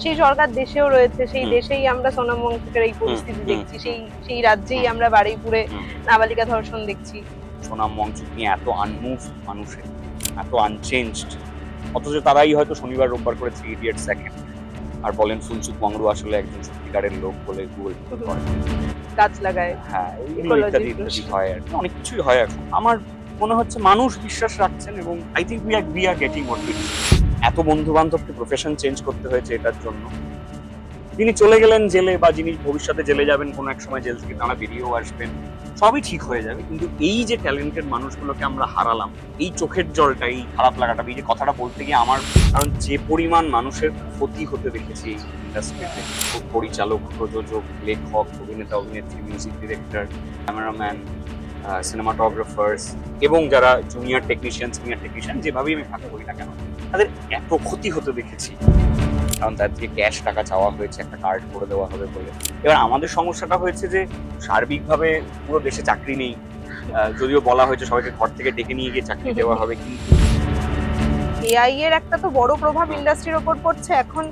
সেই সরকার দেশেও রয়েছে, সেই দেশেই আমরা সোনাম ওয়াংচুকের এই পরিস্থিতি দেখছি, সেই সেই রাজ্যেই আমরা বারুইপুরে নাবালিকা ধর্ষণ দেখছি। সোনাম ওয়াংচুক নিয়ে এত আনমুভ মানুষের, এত আনচেঞ্জড, অথচ তারাই হয়তো শনিবার রোববার করে 3 ইডিয়টস দেখেন আর বলেন ফুলচুক মংরু আসলে একজন সত্যিকারের লোক বলে গুগল করে, গাছ লাগায়, হ্যাঁ এইগুলো ইত্যাদি ইত্যাদি হয় আর কি, অনেক কিছুই হয় এখন। আমার মনে হচ্ছে মানুষ বিশ্বাস রাখছেন এবং I think we are getting what we deserve. এত বন্ধু বান্ধবকে প্রফেশন চেঞ্জ করতে হয়েছে এটার জন্য। যিনি চলে গেলেন জেলে বা যিনি ভবিষ্যতে জেলে যাবেন, কোনো এক সময় জেল থেকে তারা বেরিয়েও আসবেন, সবই ঠিক হয়ে যাবে। কিন্তু এই যে ট্যালেন্টেড মানুষগুলোকে আমরা হারালাম, এই চোখের জলটা, এই খারাপ লাগাটা, এই যে কথাটা বলতে গিয়ে আমার, কারণ যে পরিমাণ মানুষের ক্ষতি হতে দেখেছি এই ইন্ডাস্ট্রিতে, পরিচালক, প্রযোজক, লেখক, অভিনেতা, অভিনেত্রী, মিউজিক ডিরেক্টর, ক্যামেরাম্যান, সিনেমাটোগ্রাফার্স এবং যারা জুনিয়র টেকনিশিয়ান যেভাবেই আমি ভাগ করি না কেন, তাদের এত ক্ষতি হতে দেখেছি। কারণ তার থেকে ক্যাশ টাকা চাওয়া হয়েছে, একটা কার্ড করে দেওয়া হবে বলে। এবার আমাদের সমস্যাটা হয়েছে যে সার্বিকভাবে পুরো দেশে চাকরি নেই, যদিও বলা হয়েছে সবাইকে ঘর থেকে ডেকে নিয়ে গিয়ে চাকরি দেওয়া হবে, কিন্তু এআই এর একটা তো বড় প্রভাব ইন্ডাস্ট্রির ওপর পড়ছে এখন।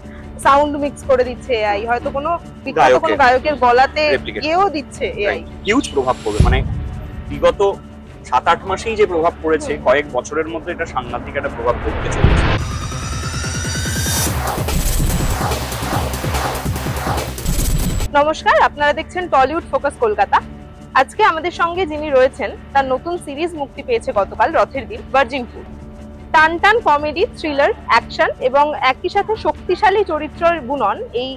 সাউন্ড মিক্স করে দিচ্ছে এআই, হয়তো কোনো বিখ্যাত কোনো গায়কের গলাতে গেয়েও দিচ্ছে এআই। হিউজ প্রভাব পড়বে, মানে বিগত 7-8 মাসেই যে প্রভাব পড়েছে, কয়েক বছরের মধ্যে এটা সাংঘাতিক একটা প্রভাব পড়তে চলেছে। নমস্কার, আপনারা দেখছেন টলিউড ফোকাস কলকাতা। আজকে আমাদের সঙ্গে যিনি রয়েছেন, তার নতুন সিরিজ মুক্তি পেয়েছে গতকাল রথের দিন, ভার্জিনপুর। টান টান কমেডি, থ্রিলার, অ্যাকশন এবং একই সাথে শক্তিশালী চরিত্রের বুনন এই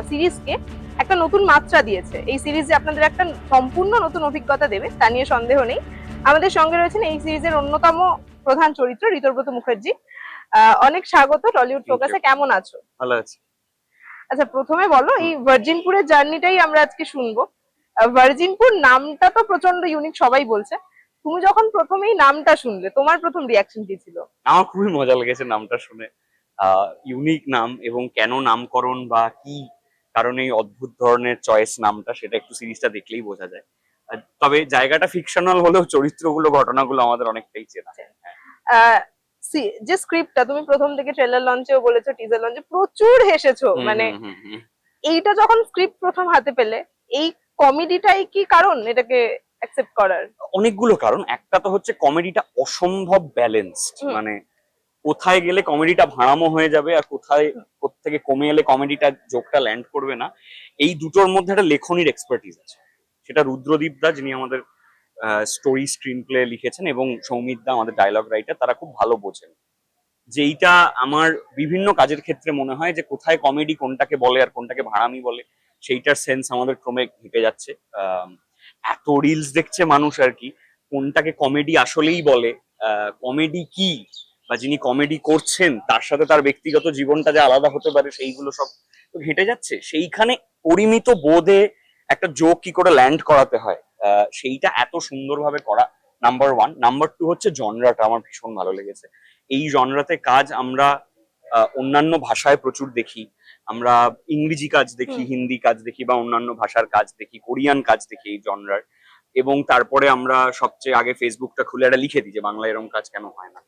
সিরিজকে একটা নতুন মাত্রা দিয়েছে। এই সিরিজে আপনাদের একটা সম্পূর্ণ নতুন অভিজ্ঞতা দেবে, তা নিয়ে সন্দেহ নেই। আমাদের সঙ্গে রয়েছেন এই সিরিজের অন্যতম প্রধান চরিত্র ঋতব্রত মুখার্জি। অনেক স্বাগত টলিউড ফোকাসে। কেমন আছো? ভালো আছে। আচ্ছা, প্রথমে বলো, এই ভার্জিনপুরের জার্নিটাই আমরা আজকে শুনবো। ভার্জিনপুর নামটা তো প্রচন্ড ইউনিক, সবাই বলছে। তুমি যখন প্রথমেই নামটা শুনলে, তোমার প্রথম রিয়াকশন কি ছিল? আমার খুবই মজা লেগেছে নামটা শুনে। ইউনিক নাম, এবং কেন নামকরণ বা কি কারণে এই অদ্ভুত ধরনের চয়েস নামটা, সেটা একটু সিরিজটা দেখলেই বোঝা যায়। তবে জায়গাটা ফিকশনাল হলেও চরিত্রগুলো, ঘটনাগুলো আমাদের অনেকটাই চেনা। যে স্ক্রিপ্টটা তুমি প্রথম থেকে ট্রেলার লঞ্চেও বলেছো, টিজার লঞ্চে প্রচুর হেসেছো, মানে এইটা যখন স্ক্রিপ্ট প্রথম হাতে পেলে, এই কমেডিটাই কি কারণ এটাকে অ্যাকসেপ্ট করার? অনেকগুলো কারণ। একটা তো হচ্ছে কমেডিটা অসম্ভব ব্যালেন্সড, মানে কোথায় গেলে কমেডিটা ভাড়ামো হয়ে যাবে আর কোথায় থেকে কমে এলে কমেডিটা জোকটা ল্যান্ড করবে না, এই দুটোর মধ্যে একটা লেখনির এক্সপার্টিস আছে। সেটা রুদ্রদীপ দা, যিনি আমাদের স্টোরি স্ক্রিন প্লে লিখেছেন, এবং সৌমিত দা আমাদের ডায়লগ রাইটার, তারা খুব ভালো বোঝেন যে এইটা আমার বিভিন্ন কাজের ক্ষেত্রে মনে হয় যে কোথায় কমেডি কোনটাকে বলে আর কোনটাকে ভাড়ামি বলে, সেইটার সেন্স আমাদের ক্রমে ঘেটে যাচ্ছে। এত রিলস দেখছে মানুষ আর কি, কোনটাকে কমেডি আসলেই বলে, কমেডি কি, বা যিনি কমেডি করছেন তার সাথে তার ব্যক্তিগত জীবনটা যে আলাদা হতে পারে, সেইগুলো সব তো ঘেটে যাচ্ছে। সেইখানে পরিমিত বোধে একটা জোক কি করে ল্যান্ড করাতে হয়, সেইটা এত সুন্দরভাবে করা, নাম্বার ওয়ান। নাম্বার টু হচ্ছে জনরাটা আমার ভীষণ ভালো লেগেছে। এই জনরাতে কাজ আমরা অন্যান্য ভাষায় প্রচুর দেখি, আমরা ইংরেজি কাজ দেখি, হিন্দি কাজ দেখি, বা অন্যান্য ভাষার কাজ দেখি, কোরিয়ান কাজ দেখি এই জনরার, এবং তারপরে আমরা সবচেয়ে আগে ফেসবুকটা খুলে একটা লিখে দিই যে বাংলায় এরকম কাজ কেন হয় না।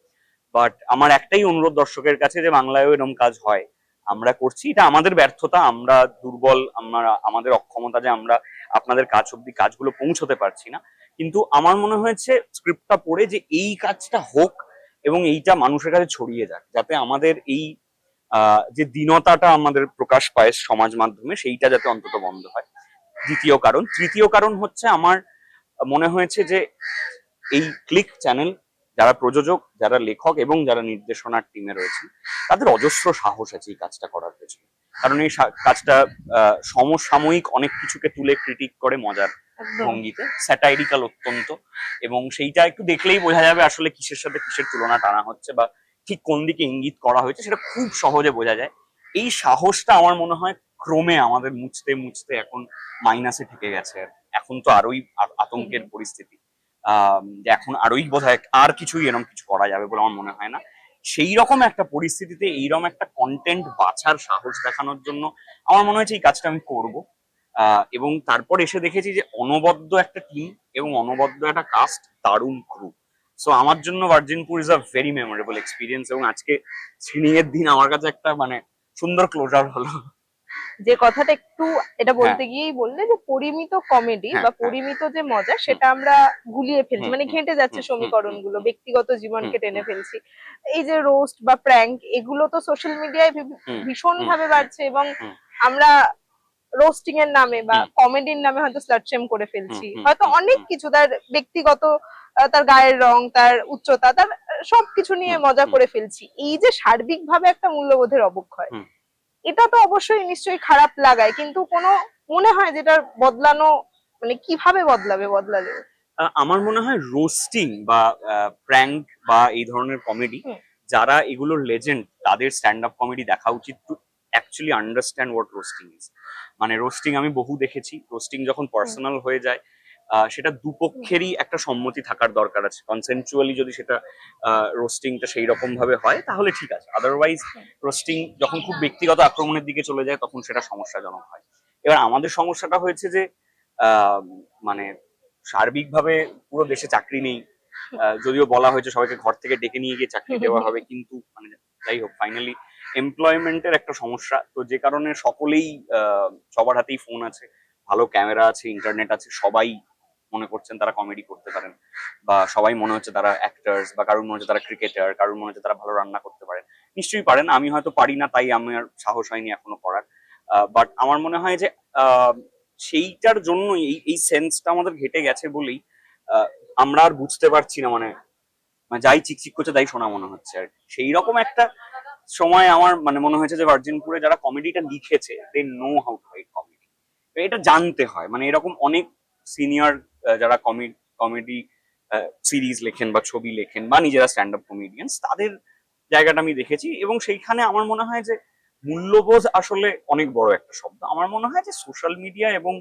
বাট আমার একটাই অনুরোধ দর্শকের কাছে, যে বাংলায়ও এরকম কাজ হয়, আমরা করছি, এটা আমাদের ব্যর্থতা, আমরা দুর্বল, আমরা আমাদের অক্ষমতা যে আমরা আপনাদের কাজ অব্দি কাজগুলো পৌঁছতে পারছি না। কিন্তু আমার মনে হয়েছে স্ক্রিপ্টটা পড়ে যে এই কাজটা হোক এবং এইটা মানুষের কাছে ছড়িয়ে যাক, যাতে আমাদের এই যে দীনতাটা আমাদের প্রকাশ পায় সমাজ মাধ্যমে, সেইটা যাতে অন্তত বন্ধ হয়। দ্বিতীয় কারণ। তৃতীয় কারণ হচ্ছে আমার মনে হয়েছে যে এই ক্লিক চ্যানেল, যারা প্রযোজক, যারা লেখক এবং যারা নির্দেশনার টিমে রয়েছে, তাদের অজস্র সাহস আছে এই কাজটা করার পেছনে। কারণ এই কাজটা সমসাময়িক অনেক কিছুকে তুলে ক্রিটিক করে মজার ভঙ্গিতে, স্যাটাইরিক্যাল অত্যন্ত, এবং সেইটা একটু দেখলেই বোঝা যাবে আসলে কিসের সাথে কিসের তুলনা টানা হচ্ছে, বা ঠিক কোন দিকে ইঙ্গিত করা হয়েছে, সেটা খুব সহজে বোঝা যায়। এই সাহসটা আমার মনে হয় ক্রমে আমাদের মুছতে মুছতে এখন মাইনাসে ঠেকে গেছে। এখন তো আরোই আতঙ্কের পরিস্থিতি, যে এখন আরোই বোধহয় আর কিছুই এরকম কিছু করা যাবে বলে আমার মনে হয় না। সেই রকম একটা পরিস্থিতিতে এইরকম একটা কন্টেন্ট বাছার সাহস দেখানোর জন্য আমার মনে হয়েছে এই কাজটা আমি করব। এবং তারপর এসে দেখেছি যে অনবদ্য একটা টিম এবং অনবদ্য একটা কাস্ট, দারুণ ক্রু। সো আমার জন্য ভার্জিনপুর is a very memorable experience, এবং আজকে স্ক্রিনিং এর দিন আমার কাছে একটা মানে সুন্দর ক্লোজার হলো। যে কথাটা একটু এটা হ্যাঁ বলতে গিয়েই বললে যে পরিমিত কমেডি হ্যাঁ বা হ্যাঁ পরিমিত যে মজা হুম সেটা আমরা গুলিয়ে ফেলছি, হুম মানে হুম ঘেঁটে যাচ্ছে হুম হুম সমীকরণ হুম গুলো, হুম ব্যক্তিগত হুম জীবনকে টেনে হুম ফেলছি। এই যে রোস্ট বা প্র্যাঙ্ক এগুলো তো সোশ্যাল মিডিয়ায় হুম ভীষণ হুম ভাবে হুম বাড়ছে, এবং হুম আমরা রোস্টিং এর নামে বা হুম কমেডির নামে হয়তো স্লাট শেম করে হুম ফেলছি, হুম হয়তো হুম অনেক হুম কিছু তার ব্যক্তিগত তার গায়ের রং, তার উচ্চতা, তার সবকিছু নিয়ে হুম মজা হুম করে ফেলছি। এই যে সার্বিকভাবে একটা মূল্যবোধের অবক্ষয়, হুম। এটা তো অবশ্যই নিশ্চয়ই খারাপ লাগায়, কিন্তু কোনো মনে হয় যেটা বদলানো, মানে কিভাবে বদলাবে, বদলালে? আমার মনে হয় রোস্টিং বা প্র্যাঙ্ক বা এই ধরনের কমেডি, হুম যারা এগুলোর লেজেন্ড তাদের স্ট্যান্ড আপ কমেডি দেখা উচিত to actually understand what roasting is. মানে রোস্টিং আমি বহু দেখেছি, রোস্টিং যখন হুম পার্সোনাল হয়ে যায় সেটা হুম দুপক্ষেরই একটা সম্মতি থাকার দরকার আছে। কনসেনচুয়ালি যদি সেটা রোস্টিংটা সেই রকম ভাবে হয় তাহলে ঠিক আছে, আদারওয়াইজ হুম রোস্টিং যখন খুব ব্যক্তিগত আক্রমণের দিকে চলে যায় তখন সেটা সমস্যাজনক হয়। এবার আমাদের সমস্যাটা হয়েছে যে আহ, মানে সার্বিকভাবে পুরো দেশে চাকরি নেই। যদিও বলা হয়েছে সবাইকে ঘর থেকে ডেকে নিয়ে গিয়ে চাকরি দেওয়া হবে, কিন্তু মানে যাই হোক ফাইনালি এমপ্লয়মেন্টের একটা সমস্যা তো, যে কারণে সকলেই সবার হাতেই ফোন আছে, ভালো ক্যামেরা আছে, ইন্টারনেট আছে, সবাই মনে করছেন তারা কমেডি করতে পারেন, বা সবাই মনে হচ্ছে তারা অ্যাক্টার্স, বা কারোর মনে হচ্ছে তারা ক্রিকেটার, কারোর মনে হচ্ছে তারা ভালো রান্না করতে পারেন। নিশ্চয়ই পারেন, আমি হয়তো পারি না তাই আমার সাহস হয়নি এখনো করার। বাট আমার মনে হয় যে আহ, সেইটার জন্যই এই এই সেন্সটা আমাদের ঘেটে গেছে বলেই আহ, আমরা আর বুঝতে পারছি না, মানে মানে যাই চিকচিক করছে তাই শোনা মনে হচ্ছে আর কি। সেই রকম একটা সময় আমার মানে মনে হয়েছে যে ভার্জিনপুরে যারা কমেডিটা লিখেছে they know how to write comedy. এটা জানতে হয়, মানে এরকম অনেক সিনিয়র যারা কমেডি সিরিজ লেখেন বা ছবি লেখেন বা নিজেরা স্ট্যান্ড আপ কমেডিয়ান্স, তাদের জায়গাটা আমি দেখেছি, এবং সেইখানে আমার মনে হয় যে মূল্যবোধ আসলে অনেক বড় একটা শব্দ। আমার মনে হয় যে সোশ্যাল মিডিয়া এবং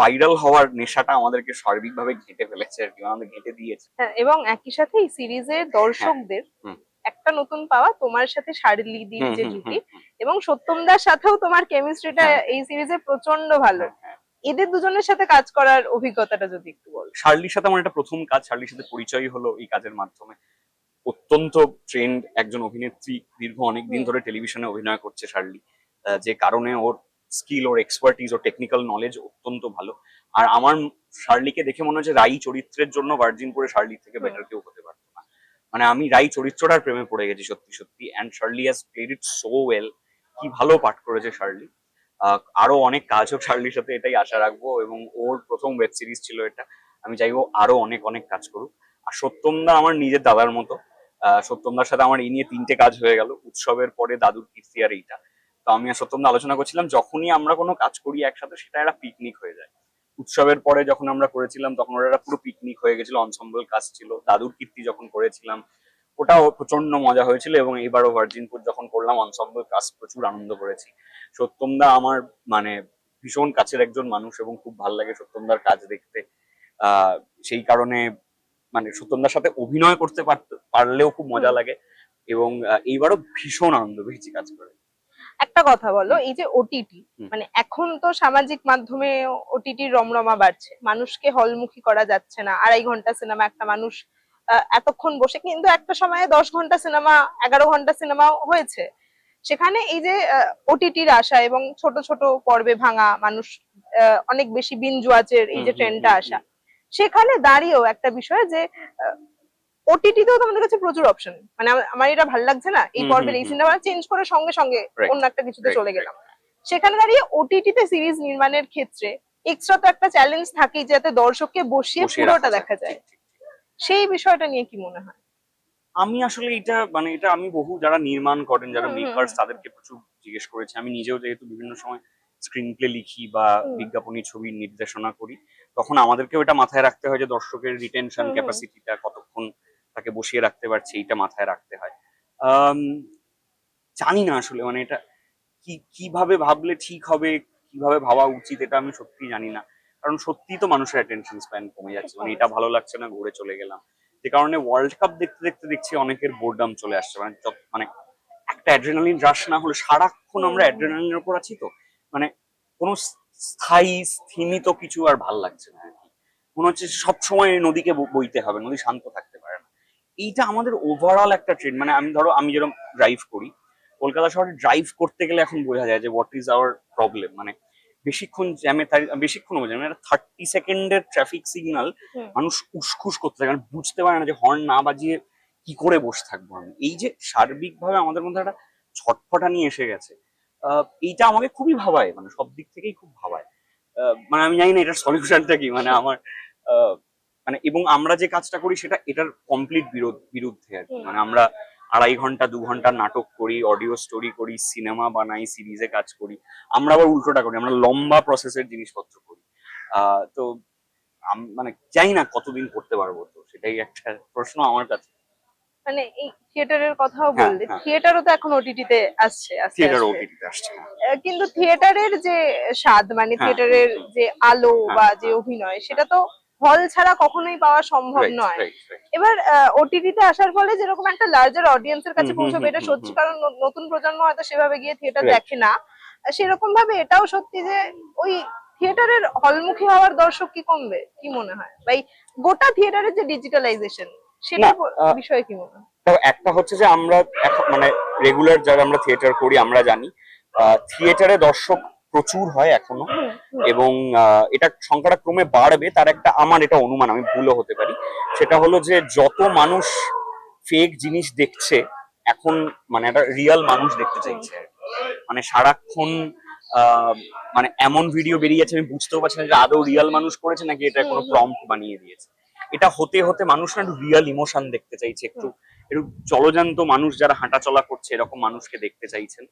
ভাইরাল হওয়ার নেশাটা আমাদেরকে সার্বিকভাবে ঘেঁটে ফেলেছে আর কি, আমাদের ঘেঁটে দিয়েছে। হ্যাঁ, এবং একই সাথে এই সিরিজের হ্যাঁ দর্শকদের হুম একটা নতুন পাওয়া, তোমার সাথে শার্লিদির হুম যে হুম জুটি হুম এবং সত্যমদার সাথেও তোমার কেমিস্ট্রিটা হ্যাঁ এই সিরিজে প্রচন্ড ভালো। হ্যাঁ হ্যাঁ। এদের দুজনের সাথে কাজ করার অভিজ্ঞতাটা যদি একটু বলো। শার্লির সাথে আমার একটা প্রথম কাজ, শার্লির সাথে পরিচয় হলো এই কাজের মাধ্যমে। অত্যন্ত ট্রেন্ড একজন অভিনেত্রী, দীর্ঘ অনেকদিন হুম ধরে টেলিভিশনে অভিনয় করছে শার্লি, যে কারণে ওর স্কিল, ওর এক্সপার্টিজ, ওর টেকনিক্যাল নলেজ অত্যন্ত ভালো। আর আমার শার্লিকে দেখে মনে হচ্ছে রাই চরিত্রের জন্য ভার্জিনপুরে শার্লির থেকে হুম বেটার কেউ হতে পারতো না। মানে আমি রাই চরিত্রটার প্রেমে পড়ে গেছি সত্যি সত্যি, and Shirley has played it so well. কি ভালো পাঠ করেছে শার্লি। আরো অনেক কাজ হোক শার্লির সাথে, এটাই আশা রাখবো, এবং ওর প্রথম ওয়েব সিরিজ ছিল এটা। আমি চাইবো আরো অনেক অনেক কাজ করুক। আর সত্যমদা আমার নিজের দাদার মতো। সত্যমদার সাথে আমার এই নিয়ে 3টে কাজ হয়ে গেল, উৎসবের পরে দাদুর কীর্তি আর এইটা। তো আমি আর সত্যমদা আলোচনা করছিলাম, যখনই আমরা কোনো কাজ করি একসাথে সেটা একটা পিকনিক হয়ে যায়। উৎসবের পরে যখন আমরা করেছিলাম তখন ওটা একটা পুরো পিকনিক হয়ে গেছিল, অনসম্বল কাজ ছিল। দাদুর কীর্তি যখন করেছিলাম ওটাও প্রচন্ড মজা হয়েছিল, এবং এবারও ভার্জিনপুর যখন করলাম অনসম্বল কাজ প্রচুর আনন্দ করেছি। সত্যমদা আমার মানে ভীষণ কাছের একজন মানুষ, এবং খুব ভালো লাগে সত্যমদার কাজ দেখতে। আহ সেই কারণে মানে সত্যমদার সাথে অভিনয় করতে পারলেও খুব মজা হুম। লাগে, এবং এইবারও ভীষণ আনন্দ পেয়েছি কাজ করে। একটা কথা বলো, হুম এই যে ওটিটি, হুম মানে এখন তো সামাজিক মাধ্যমে ওটিটির রমরমা বাড়ছে, মানুষকে হলমুখী করা যাচ্ছে না। 2.5 ঘন্টা সিনেমা একটা মানুষ এতক্ষণ বসে, কিন্তু একটা সময়ে 10 ঘন্টা সিনেমা, 11 ঘন্টা সিনেমা হয়েছে। সেখানে এই যে ওটিটির আসা এবং ছোট ছোট পর্বে ভাঙা মানুষ, অনেক বেশি বিঞ্জ ওয়াচের এই হুম যে হুম ট্রেন্ডটা হুম আসা, হুম সেখানে দাঁড়িয়েও একটা বিষয় যে ওটিটিতেও তোমাদের কাছে প্রচুর অপশন, মানে আমার এটা ভালো লাগছে না এই হুম হুম পর্বের এই হুম সিনেমা, চেঞ্জ করে সঙ্গে সঙ্গে রাইট অন্য একটা কিছুতে রাইট চলে রাইট। গেলাম। সেখানে দাঁড়িয়ে ওটিটিতে সিরিজ নির্মাণের ক্ষেত্রে এক্সট্রা তো একটা চ্যালেঞ্জ থাকেই, যাতে দর্শককে বসিয়ে বসিয়ে পুরোটা রাখা যায়, দেখা ঠিক যায়। ঠিক। সেই বিষয়টা নিয়ে কি মনে হয়? আমি আসলে এটা মানে এটা আমি বহু যারা নির্মাণ করেন, যারা হুম হুম মেকার্স, হুম তাদেরকে প্রচুর জিজ্ঞেস করেছি। আমি নিজেও যেহেতু বিভিন্ন সময় স্ক্রিন প্লে লিখি বা হুম বিজ্ঞাপনী ছবির নির্দেশনা করি, তখন আমাদেরকেও এটা মাথায় রাখতে হয় যে দর্শকের রিটেনশন হুম হুম ক্যাপাসিটিটা কতক্ষণ তাকে বসিয়ে রাখতে পারছে, এইটা মাথায় রাখতে হয়। আম, জানি না আসলে মানে এটা কিভাবে ভাবলে ঠিক হবে, কিভাবে ভাবা উচিত, এটা আমি সত্যি জানি না। কারণ সত্যি তো মানুষের অ্যাটেনশন স্প্যান কমে খুব যাচ্ছে, মানে এটা কমেছে। ভালো লাগছে না, ঘুরে চলে গেলাম। যে কারণে ওয়ার্ল্ড কাপ দেখতে দেখতে দেখছি অনেকের বোরডাম চলে আসছে, মানে মানে একটা অ্যাড্রেনালিন রাশ না হলে সারাক্ষণ হুম আমরা হুম হুম অ্যাড্রেনালিনের উপর আছি তো, মানে কোনো স্থায়ী স্থিমিত কিছু আর ভাল লাগছে না আর কি। মনে হচ্ছে সবসময় নদীকে বইতে হবে, নদী শান্ত থাকতে পারে না। এইটা আমাদের ওভারঅল একটা ট্রেন্ড। মানে আমি ধরো আমি যেরকম ড্রাইভ করি, কলকাতা শহরে ড্রাইভ করতে গেলে এখন বোঝা যায় যে হোয়াট ইজ আওয়ার প্রবলেম। মানে বেশিক্ষণ জ্যামে, বেশিক্ষণ বোঝা মানে 30 সেকেন্ডের ট্রাফিক সিগন্যাল হুম। মানুষ উসখুস করতে থাকে, কারণ বুঝতে পারে না যে হর্ন না বাজিয়ে কি করে বসে থাকবো আমি। এই যে সার্বিকভাবে আমাদের মধ্যে একটা ছটফটানি এসে গেছে, এইটা আমাকে খুবই ভাবায়, মানে সব দিক থেকেই খুব ভাবায়। মানে আমি জানি না এটার সলিউশনটা কি, মানে আমার আহ, মানে এবং আমরা যে কাজটা করি সেটা এটার কমপ্লিট বিরুদ্ধে আর কি। হুম। মানে আমরা 2.5 ঘন্টা 2 ঘন্টা নাটক করি, অডিও স্টোরি করি, সিনেমা বানাই, সিরিজে কাজ করি। আমরা আবার উল্টোটা করি, আমরা লম্বা প্রসেসের জিনিসপত্র করি। তো মানে জানি না কতদিন করতে পারবো, তো সেটাই একটা প্রশ্ন আমার কাছে। মানে এই থিয়েটারের কথাও হ্যাঁ, বললে, হ্যাঁ, থিয়েটারও তো এখন ওটিটিতে আসছে আস্তে থিয়েটার আস্তে। ওটিটিতে আসছে, হ্যাঁ। কিন্তু থিয়েটারের যে স্বাদ, মানে হ্যাঁ, থিয়েটারের যে আলো হ্যাঁ, বা যে হ্যাঁ, অভিনয়, সেটা তো হল ছাড়া কখনোই পাওয়া সম্ভব রাইট, নয়। Right, right. এবার ওটিটিতে আসার ফলে যেরকম একটা লার্জার অডিয়েন্সের হুম, কাছে হুম, পৌঁছবে, হুম, এটা হুম, সত্যি, হুম, কারণ নতুন প্রজন্ম হয়তো সেভাবে গিয়ে থিয়েটার রাইট। দেখে না। সেরকম ভাবে এটাও সত্যি যে ওই থিয়েটারের হলমুখী হওয়ার দর্শক কি কমবে, কি মনে হয়? বা এই গোটা থিয়েটারের যে ডিজিটালাইজেশন, না, সেটার বিষয়ে কি মনে হয়? দেখো, একটা হচ্ছে যে আমরা এখন মানে রেগুলার যারা আমরা থিয়েটার করি আমরা জানি থিয়েটারে দর্শক প্রচুর হয় এখনো, হুম, হুম, এবং এটা সংখ্যাটা ক্রমে বাড়বে। তার একটা আমার এটা অনুমান, আমি ভুলও হতে পারি। সেটা হলো যে যত মানুষ ফেক জিনিস দেখছে এখন, মানে একটা রিয়েল মানুষ দেখতে হুম, চাইছে আর কি। মানে সারাক্ষণ আহ, মানে এমন ভিডিও বেরিয়ে যাচ্ছে আমি বুঝতেও পারছি না যে আদৌ রিয়েল মানুষ করেছে নাকি এটা হুম, কোনো হুম, প্রম্পট বানিয়ে দিয়েছে। এটা হতে হতে মানুষ না একটু রিয়েল ইমোশন দেখতে চাইছে, একটু হুম, একটু জলজান্ত মানুষ যারা হাঁটাচলা করছে এরকম মানুষকে দেখতে চাইছেন।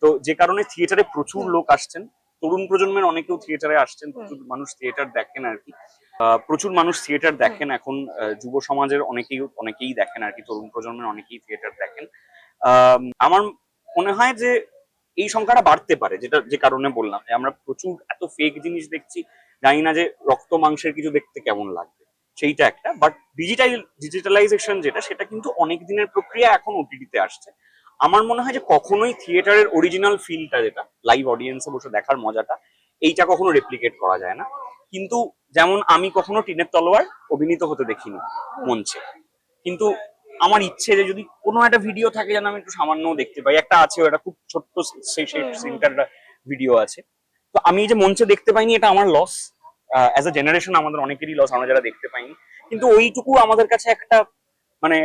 তো যে কারণে থিয়েটারে প্রচুর হুম, লোক আসছেন, তরুণ প্রজন্মের অনেকেও থিয়েটারে আসছেন, হুম, প্রচুর মানুষ থিয়েটার দেখেন আর কি। প্রচুর মানুষ থিয়েটার হুম, দেখেন এখন, যুব সমাজের অনেকেই দেখেন আর কি, তরুণ প্রজন্মের অনেকেই থিয়েটার দেখেন। আমার মনে হয় যে এই সংখ্যাটা বাড়তে পারে, যেটা যে কারণে বললাম যে আমরা প্রচুর এত ফেক জিনিস দেখছি, জানি না যে রক্ত মাংসের কিছু দেখতে কেমন লাগবে, সেইটা একটা। বাট ডিজিটালাইজেশন যেটা, সেটা কিন্তু অনেক দিনের প্রক্রিয়া, এখন ওটিটিতে আসছে। আমার মনে হয় যে কখনোই থিয়েটারের অরিজিনাল ফিলটা, যেটা লাইভ অডিয়েন্সে বসে দেখার মজাটা, এইটা কখনো রেপ্লিকেট করা যায় না। কিন্তু যেমন আমি কখনো টিনের তলোয়ার অভিনীত হতে দেখিনি হুম, মঞ্চে, কিন্তু আমার ইচ্ছে যে যদি কোনো একটা ভিডিও থাকে যেন আমি একটু সামান্য দেখতে পাই। একটা আছে, ওটা খুব ছোট্ট, সেই হুম, হুম, সিনটার ভিডিও আছে। তো আমি এই যে মঞ্চে দেখতে পাইনি, এটা আমার লস। অ্যাজ এ জেনারেশন আমাদের অনেকেরই লস, আমরা যারা দেখতে পাইনি। কিন্তু ওইটুকু আমাদের কাছে একটা মানে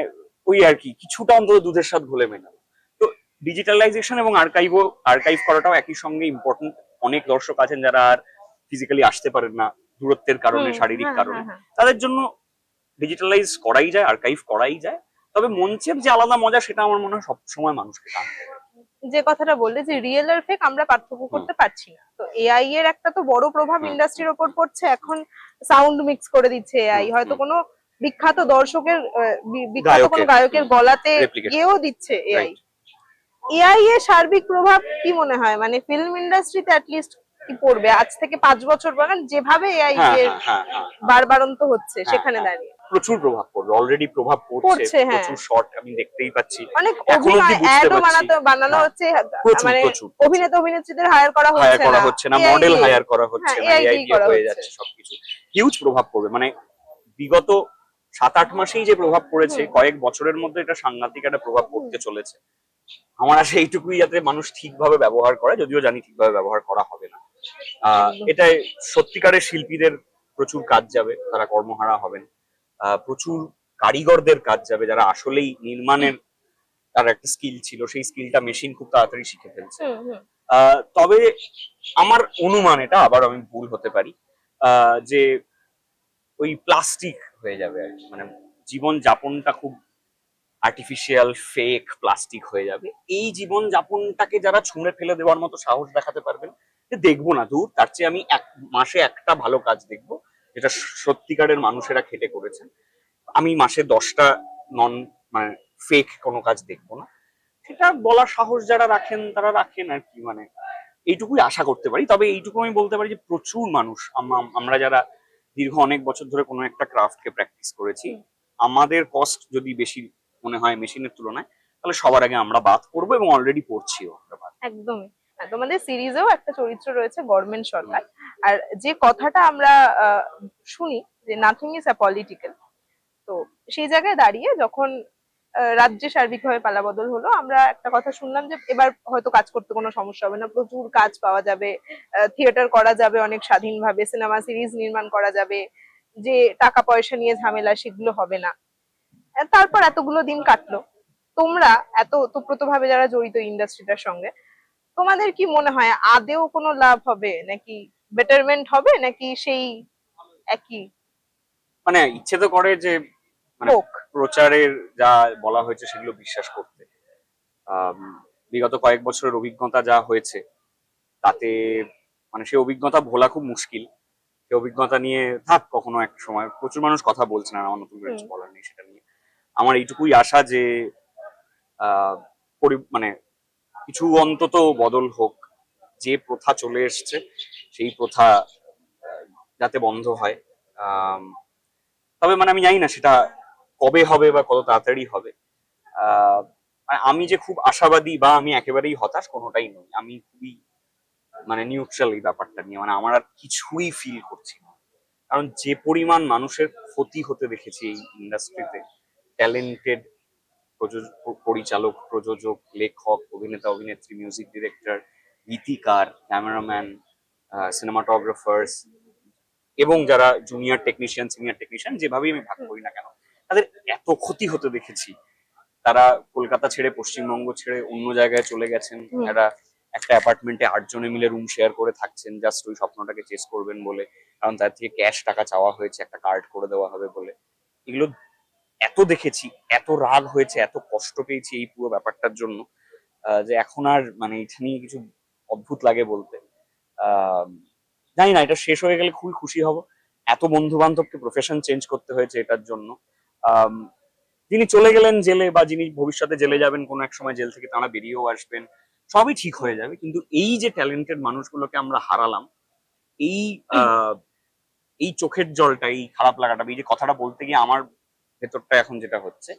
ওই আর কি, কিছুটা অন্তত দুধের স্বাদ ঘোলে মেটানো। তো ডিজিটালাইজেশন এবং আর্কাইভ করাটাও একই সঙ্গে ইম্পর্টেন্ট। অনেক দর্শক আছেন যারা আর ফিজিক্যালি আসতে পারেন না, দূরত্বের কারণে, হুম, শারীরিক হ্যাঁ, কারণে। হ্যাঁ, হ্যাঁ। তাদের জন্য ডিজিটালাইজ করাই যায়, আর্কাইভ করাই যায়। তবে মঞ্চের যে আলাদা মজা, সেটা আমার মনে হয় সবসময় মানুষকে টানবে। যে কথাটা বললে যে রিয়েল আর ফেক আমরা পার্থক্য হুম, করতে পারছি না, তো এআই এর একটা তো বড় প্রভাব হুম, ইন্ডাস্ট্রির ওপর পড়ছে এখন। সাউন্ড মিক্স করে দিচ্ছে হুম, এআই, হয়তো হুম। কোনো বিখ্যাত দর্শকের বিখ্যাত কোনো গায়কের গায়কের গলাতে রেপ্লিকেট গেয়েও দিচ্ছে এআই। রাইট। এআই এর সার্বিক প্রভাব কি মনে হয়, মানে ফিল্ম ইন্ডাস্ট্রিতে অ্যাটলিস্ট কি পড়বে আজ থেকে 5 বছর পর, মানে যেভাবে এআই হ্যাঁ, এর হ্যাঁ, হ্যাঁ, হ্যাঁ, বারবারন্ত হচ্ছে হ্যাঁ, সেখানে হ্যাঁ। দাঁড়িয়ে? প্রচুর প্রভাব পড়বে, অলরেডি প্রভাব পড়ছে। পড়ছে, হ্যাঁ। প্রচুর শর্ট আমি দেখতেই পাচ্ছি, অনেক এখন অব্দি অভিনয় বুঝতে অ্যাডও পারছি। বানানো হ্যাঁ, হচ্ছে, প্রচুর মানে প্রচুর প্রচুর অভিনেতা অভিনেত্রীদের হায়ার করা হায়ার হচ্ছে করা না, হচ্ছে না, এআই মডেল দিয়ে। হায়ার করা হচ্ছে হ্যাঁ, না, এআই এআই দিয়েই দিয়ে করা হয়ে হচ্ছে। যাচ্ছে সবকিছু। হিউজ প্রভাব পড়বে, মানে বিগত 7-8 মাসেই যে প্রভাব পড়েছে, হুম, কয়েক বছরের মধ্যে এটা সাংঘাতিক একটা প্রভাব হুম, পড়তে চলেছে। আমার আশা এইটুকুই, যাতে মানুষ ঠিকভাবে ব্যবহার করে, যদিও জানি ঠিকভাবে ব্যবহার করা হবে না। একদম। এটাই সত্যিকারের শিল্পীদের প্রচুর কাজ যাবে, তারা কর্মহারা হবেন। প্রচুর কারিগরদের কাজ যাবে, যারা আসলেই নির্মাণের তার একটা স্কিল ছিল, সেই স্কিলটা মেশিন খুব তাড়াতাড়ি শিখে ফেলছে। হুম, হুম, তবে আমার অনুমান, এটা আবার আমি ভুল হতে পারি, যে ওই প্লাস্টিক হয়ে যাবে আর কি। মানে জীবন যাপনটা খুব আর্টিফিশিয়াল, ফেক, প্লাস্টিক হয়ে যাবে। এই জীবন যাপনটাকে যারা ছুঁড়ে ফেলে দেওয়ার মতো সাহস দেখাতে পারবেন, যে দেখবো না দূর, তার চেয়ে আমি এক মাসে একটা ভালো কাজ দেখবো, যেটা সত্যিকারের মানুষেরা খেটে করেছেন। আমি মাসে 10টা নন মানে ফেক কোনো কাজ দেখবো না, সেটা বলার সাহস যারা রাখেন তারা রাখেন আর কি। মানে এইটুকুই আশা করতে পারি। তবে এইটুকু আমি বলতে পারি যে প্রচুর মানুষ, আমরা যারা দীর্ঘ অনেক বছর ধরে কোনো একটা ক্রাফটকে প্র্যাকটিস করেছি, হুম, আমাদের কস্ট যদি বেশি মনে হয় মেশিনের তুলনায়, তাহলে সবার আগে আমরা বাদ পড়বো, এবং অলরেডি পড়ছিও আমরা বাদ। একদমই। তোমাদের সিরিজেও একটা চরিত্র রয়েছে গভর্নমেন্ট সরকার। আর যে কথাটা আমরা শুনি যে নাথিং ইজ আ পলিটিক্যাল, তো সেই জায়গায় দাঁড়িয়ে যখন রাজ্যে সার্বিকভাবে পালাবদল হলো, আমরা একটা কথা শুনলাম যে এবার হয়তো কাজ করতে কোনো সমস্যা হবে না, প্রচুর কাজ পাওয়া যাবে, থিয়েটার করা যাবে অনেক স্বাধীনভাবে, সিনেমা সিরিজ নির্মাণ করা যাবে, যে টাকা পয়সা নিয়ে ঝামেলা সেগুলো হবে না। তারপর এতগুলো দিন কাটলো, তোমরা এত ওতপ্রোতভাবে যারা জড়িত ইন্ডাস্ট্রিটার সঙ্গে, তোমাদের কি মনে হয় আদেও কোনো লাভ হবে, নাকি বেটারমেন্ট হবে, নাকি সেই একই মানে ইচ্ছে তো করে যে মানে হোক? প্রচারের যা বলা হয়েছে সেগুলো বিশ্বাস করতে। আম, বিগত কয়েক বছরের অভিজ্ঞতা যা হয়েছে তাতে মানে সেই অভিজ্ঞতা ভোলা খুব মুশকিল। সেই অভিজ্ঞতা নিয়ে থাক, কখনো এক সময় প্রচুর মানুষ কথা বলছেন, আর আমার নতুন করে কিছু বলার নেই সেটা নিয়ে। আমার এইটুকুই আশা যে আহ মানে কিছু অন্তত বদল হোক। যে প্রথা চলে এসছে সেই প্রথা যাতে বন্ধ হয়। আম, তবে মানে আমি জানি না সেটা কবে হবে বা কত তাড়াতাড়ি হবে। আহ মানে আমি যে খুব আশাবাদী বা আমি একেবারেই হতাশ, কোনোটাই নই। আমি খুবই মানে নিউট্রাল এই ব্যাপারটা নিয়ে, মানে আমার আর কিছুই ফিল করছি না। কারণ যে পরিমাণ মানুষের ক্ষতি হতে দেখেছি এই ইন্ডাস্ট্রিতে, ট্যালেন্টেড পরিচালক, প্রযোজক, লেখক, অভিনেতা, অভিনেত্রী, মিউজিক ডিরেক্টর, গীতিকার, ক্যামেরাম্যান, সিনেমাটোগ্রাফার্স, এবং যারা জুনিয়র টেকনিশিয়ান, সিনিয়র টেকনিশিয়ান, যেভাবেই আমি ভাগ করি না কেন, তাদের এত ক্ষতি হতে দেখেছি। তারা কলকাতা ছেড়ে, পশ্চিমবঙ্গ ছেড়ে অন্য জায়গায় চলে গেছেন। এরা একটা অ্যাপার্টমেন্টে 8 জনে মিলে রুম শেয়ার করে থাকছেন, জাস্ট ওই স্বপ্নটাকে চেস করবেন বলে, কারণ তার থেকে ক্যাশ টাকা চাওয়া হয়েছে, একটা কার্ড করে দেওয়া হবে বলে। এগুলো এত দেখেছি, এত রাগ হয়েছে, এত কষ্ট পেয়েছি এই পুরো ব্যাপারটার জন্য, যে এখন আর মানে এটা নিয়ে কিছু অদ্ভুত লাগে বলতে। আহ জানি না, এটা শেষ হয়ে গেলে খুবই খুশি হব। এত বন্ধু বান্ধবকে প্রফেশন চেঞ্জ করতে হয়েছে এটার জন্য। আম, যিনি চলে গেলেন জেলে, বা যিনি ভবিষ্যতে জেলে যাবেন কোনো এক সময়, জেল থেকে তারা বেরিয়েও আসবেন, সবই ঠিক হয়ে যাবে। কিন্তু এই যে ট্যালেন্টেড মানুষগুলোকে আমরা হারালাম, এই আহ এই চোখের জলটা, এই খারাপ লাগাটা, এই যে কথাটা বলতে গিয়ে আমার ভেতরটা এখন যেটা হচ্ছে,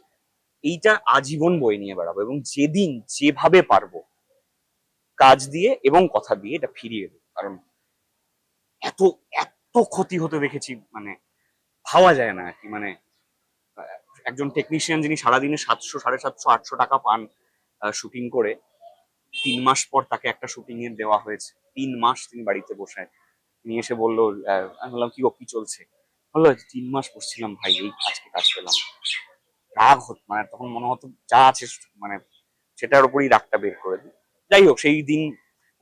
এইটা আজীবন বয়ে নিয়ে বেড়াবো, এবং যেদিন যেভাবে পারবো কাজ দিয়ে এবং কথা দিয়ে এটা ফিরিয়ে দেবো। কারণ এত এত ক্ষতি হতে দেখেছি, মানে ভাবা যায় না আর কি। মানে আহ, একজন টেকনিশিয়ান যিনি সারাদিনে 700, 750, 800 টাকা পান শুটিং করে, 3 মাস পর তাকে একটা শুটিং এর দেওয়া হয়েছে। 3 মাস তিনি বাড়িতে বসে, তিনি এসে বললো, আমি বললাম কি গো, কি চলছে? বললো 3 মাস বসছিলাম ভাই, এই আজকে কাজ পেলাম। রাগ হতো, মানে তখন মনে হতো যা আছে মানে সেটার উপরই রাগটা বের করে দিই। যাই হোক, সেই দিন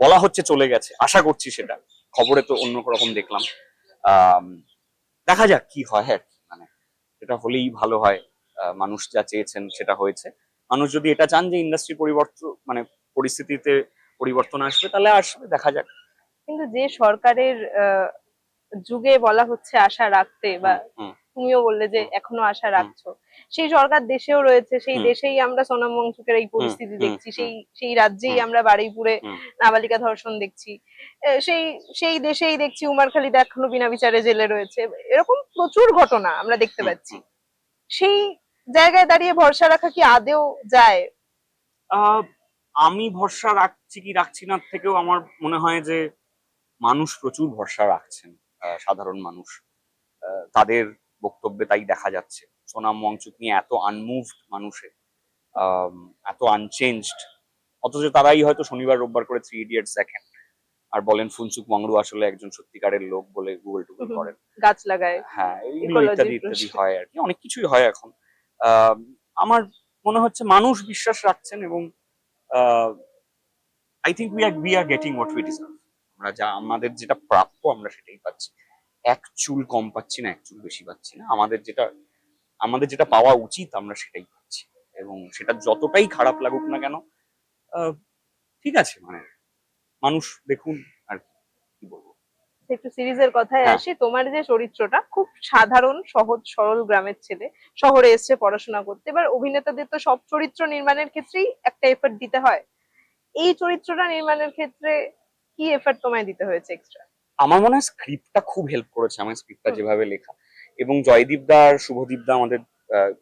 বলা হচ্ছে চলে গেছে, আশা করছি সেটা, খবরে তো অন্য রকম দেখলাম। আহ দেখা যাক কি হয় আর কি। মানে সেটা হলেই ভালো হয়। মানুষ যা চেয়েছেন সেটা হয়েছে। মানুষ যদি এটা চান যে ইন্ডাস্ট্রি পরিবর্তন, মানে পরিস্থিতিতে পরিবর্তন আসবে, তাহলে আসবে, দেখা যাক। কিন্তু যে সরকারের যুগে বলা হচ্ছে আশা রাখতে, বা হুম, হুম, তুমিও বললে যে হুম, এখনো আশা হুম, রাখছো, সেই সরকার দেশেও রয়েছে, সেই হুম, দেশেই আমরা সোনাম ওয়াংচুকের এই হুম, পরিস্থিতি হুম, দেখছি, হুম, সেই সেই রাজ্যেই হুম, আমরা বারুইপুরে হুম, নাবালিকা ধর্ষণ দেখছি, সেই সেই দেশেই দেখছি উমার খালিদা এখনো বিনা বিচারে জেলে রয়েছে। এরকম প্রচুর ঘটনা আমরা দেখতে হুম, পাচ্ছি। হুম। সেই জায়গায় দাঁড়িয়ে ভরসা রাখা কি আদেও যায়? আহ, আমি ভরসা রাখছি কি রাখছি না থেকেও আমার মনে হয় যে মানুষ প্রচুর ভরসা রাখছেন। সাধারণ মানুষ, তাদের বক্তব্যে তাই দেখা যাচ্ছে। সোনাম ওয়াংচুক নিয়ে এত আনমুভড মানুষে, আম, এত আনচেঞ্জড, অথচ তারাই হয়তো শনিবার রোববার করে 3 ইডিয়টস দেখেন আর বলেন ফুনসুক মংরু আসলে একজন সত্যিকারের লোক বলে গুগল টুগল করেন। গাছ লাগায়, হ্যাঁ, এইগুলো ইকোলজির ইত্যাদি ইত্যাদি প্রশ্নে। হয় আর কি, অনেক কিছুই হয় এখন। আহ, আমার মনে হচ্ছে মানুষ বিশ্বাস রাখছেন, এবং I think we are getting what we deserve. আমরা যা, আমাদের যেটা প্রাপ্য আমরা সেটাই পাচ্ছি। এক চুল কম পাচ্ছি না, এক চুল বেশি পাচ্ছি না। আমাদের যেটা পাওয়া উচিত আমরা সেটাই পাচ্ছি। এবং সেটা যতটাই খারাপ লাগুক না কেন, আহ, ঠিক আছে, মানে মানুষ দেখুন আর কি, কি বলবো। একটু সিরিজের কথায় হ্যাঁ, আসি, তোমার যে চরিত্রটা খুব সাধারণ সহজ সরল গ্রামের ছেলে, শহরে এসছে পড়াশোনা করতে, এবার অভিনেতাদের তো সব চরিত্র নির্মাণের ক্ষেত্রেই একটা এফর্ট দিতে হয়, এই চরিত্রটা নির্মাণের ক্ষেত্রে কি এফর্ট তোমায় দিতে হয়েছে এক্সট্রা? আমার মনে হয় স্ক্রিপ্টটা খুব হেল্প করেছে, আমার স্ক্রিপ্টটা হুম যেভাবে লেখা। এবং জয়দীপ দা আর শুভদীপ দা, আমাদের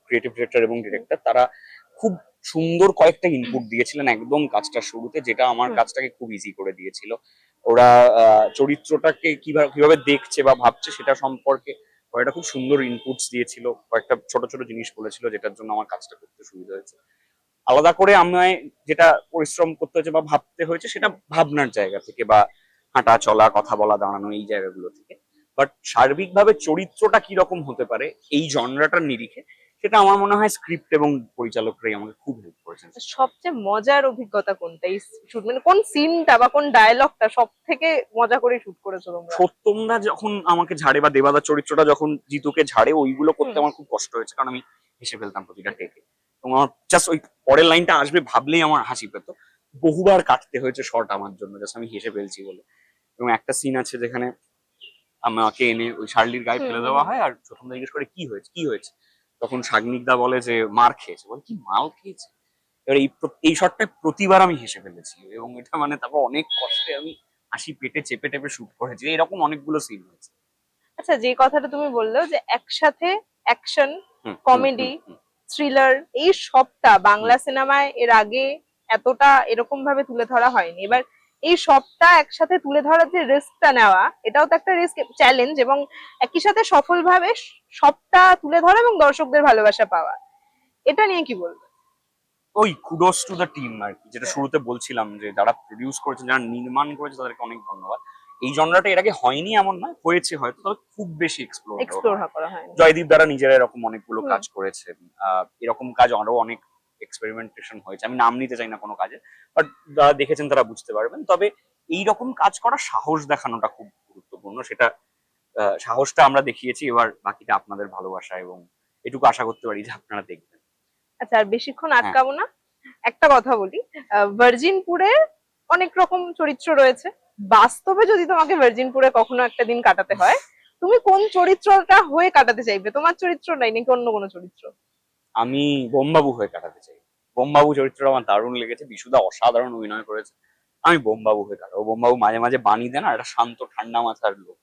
ক্রিয়েটিভ ডিরেক্টর এবং হুম ডিরেক্টর, তারা খুব সুন্দর কয়েকটা ইনপুট দিয়েছিলেন একদম কাজটা শুরুতে, যেটা আমার হুম কাজটাকে খুব ইজি করে দিয়েছিল। ওরা চরিত্রটাকে কিভাবে কিভাবে দেখছে বা ভাবছে সেটা সম্পর্কে কয়েকটা খুব সুন্দর ইনপুটস দিয়েছিল, কয়েকটা ছোট ছোট জিনিস বলেছিল যেটার জন্য আমার কাজটা করতে সুবিধা হয়েছে। আলাদা করে আমায় যেটা পরিশ্রম করতে হয়েছে বা ভাবতে হয়েছে সেটা ভাবনার জায়গা থেকে বা হাঁটা চলা কথা বলা দাঁড়ানো এই জায়গাগুলো থেকে। বাট সার্বিকভাবে চরিত্রটা কি রকম হতে পারে এই জনরাটার নিরিখে সেটা আমার মনে হয় স্ক্রিপ্ট এবং পরিচালকরাই আমাকে খুব হেল্প করেছেন। সবচেয়ে মজার অভিজ্ঞতা কোনটা এই শুট, মানে কোন সিনটা বা কোন ডায়লগটা সব থেকে মজা করে শুট করেছো তোমরা? সত্যমদা যখন আমাকে ঝাড়ে বা দেবাদার চরিত্রটা যখন জিতুকে ঝাড়ে ওইগুলো করতে আমার খুব কষ্ট হয়েছে, কারণ আমি হেসে ফেলতাম প্রতিটা টেকে। এবং আমার জাস্ট ওই পরের লাইনটা আসবে ভাবলেই আমার হাসি পেত। বহুবার কাটতে হয়েছে শর্ট আমার জন্য, জাস্ট আমি হেসে ফেলছি বলে। এবং একটা সিন আছে যেখানে আমাকে এনে ওই শার্লির গায়ে ফেলে দেওয়া হয় আর প্রথম জিজ্ঞেস করে কি হয়েছে কি হয়েছে, তখন সাগ্নিকদা বলে যে মার খেয়েছে, বলে কি মাল খেয়েছে। এবার এই শটটায় প্রতিবার আমি হেসে ফেলেছি এবং এটা মানে তারপর অনেক কষ্টে আমি হাসি পেটে চেপে টেপে শুট করেছি। এরকম অনেকগুলো সিন হয়েছে। আচ্ছা, যে কথাটা তুমি বললো যে একসাথে অ্যাকশন, হুম, কমেডি, হুম, হুম, থ্রিলার, এই সবটা বাংলা সিনেমায় এর আগে এতটা এরকম ভাবে তুলে ধরা হয়নি। এবার এই সবটা একসাথে তুলে ধরার যে রিস্কটা নেওয়া, এটাও তো একটা রিস্ক, চ্যালেঞ্জ, এবং একই সাথে সফলভাবে সবটা তুলে ধরা এবং দর্শকদের ভালোবাসা পাওয়া, এটা নিয়ে কি বলবো? ওই কুডোস টু দ্য টিম আর কি, যেটা শুরুতে বলছিলাম যে যারা প্রডিউস করেছে যারা নির্মাণ করেছে তাদেরকে অনেক ধন্যবাদ। এই জনরাটা এর আগে হয়নি এমন নয়, হয়েছে হয়তো, তবে খুব বেশি এক্সপ্লোর করা হয়নি। জয়দীপ দ্বারা নিজেরা এরকম অনেকগুলো হুম। কাজ করেছে। এরকম কাজ আরো অনেক এক্সপেরিমেন্টেশন হয়েছে, আমি নাম নিতে চাই না কোনো কাজে, বাট যারা দেখেছেন তারা বুঝতে পারবেন। তবে এই রকম কাজ করার সাহস দেখানোটা খুব গুরুত্বপূর্ণ, সেটা সাহসটা আমরা দেখিয়েছি। এবার বাকিটা আপনাদের ভালোবাসা এবং এটুকু আশা করতে পারি যে আপনারা দেখবেন। আচ্ছা, আর বেশিক্ষণ আটকাবো না, একটা কথা বলি। ভার্জিনপুরে অনেক রকম চরিত্র রয়েছে। বাস্তবে যদি তোমাকে ভার্জিনপুরে কখনো একটা দিন কাটাতে হয়, তুমি কোন চরিত্রটা হয়ে কাটাতে চাইবে? তোমার চরিত্র নাই নাকি অন্য কোনো চরিত্র? আমি বোমবাবু হয়ে কাটাতে চাই। বোমবাবু চরিত্রটা আমার দারুণ লেগেছে, বিশুদা অসাধারণ অভিনয় করেছে। আমি বোমবাবু হয়ে কাটাবো। বোমবাবু মাঝে মাঝে বাণী দেন আর একটা শান্ত ঠান্ডা মাথার লোক,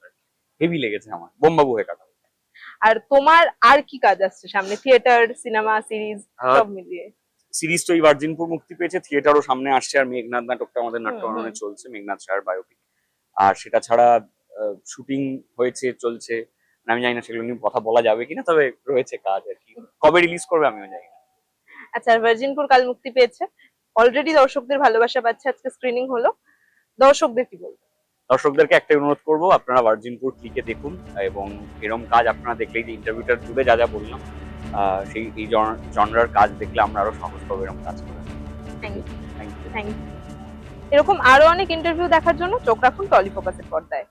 হেভি লেগেছে আমার। বোমবাবু হয়ে কাটাবো। আর তোমার আর কি কাজ আসছে সামনে? থিয়েটার, সিনেমা, সিরিজ সব মিলিয়ে? সিরিজ তো এই ভার্জিনপুর মুক্তি পেয়েছে, থিয়েটারও সামনে আসছে, আর মেঘনাথ নাটকটা আমাদের নাট্যভবনে চলছে, মেঘনাথ স্যার বায়োপিক। আর সেটা ছাড়া শুটিং হয়েছে, চলছে। আমি জানি না সেগুলো নিয়ে কথা বলা যাবে কিনা, তবে রয়েছে কাজ আর কি। কবে রিলিজ করবে আমিও জানি না। আচ্ছা, আর ভার্জিনপুর কাল মুক্তি পেয়েছে, অলরেডি দর্শকদের ভালোবাসা পাচ্ছে, আজকে স্ক্রিনিং হলো, দর্শকদের কি বলবো? দর্শকদেরকে একটাই অনুরোধ করবো, আপনারা ভার্জিনপুর ক্লিকে দেখুন এবং এরকম কাজ আপনারা দেখলেই, যে ইন্টারভিউটার জুড়ে যা যা বললাম সেই এই জনরার কাজ দেখলে আমরা আরো সাহস পাবো এরকম কাজ করার। Thank you. Thank you. Thank you. এরকম আরো অনেক ইন্টারভিউ দেখার জন্য চোখ রাখুন টলিফোকাসের পর্দায়।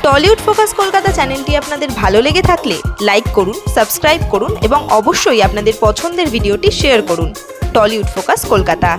টলিউড ফোকাস কলকাতা চ্যানেলটি আপনাদের ভালো লেগে থাকলে লাইক করুন, সাবস্ক্রাইব করুন এবং অবশ্যই আপনাদের পছন্দের ভিডিওটি শেয়ার করুন। Tollywood focus Kolkata.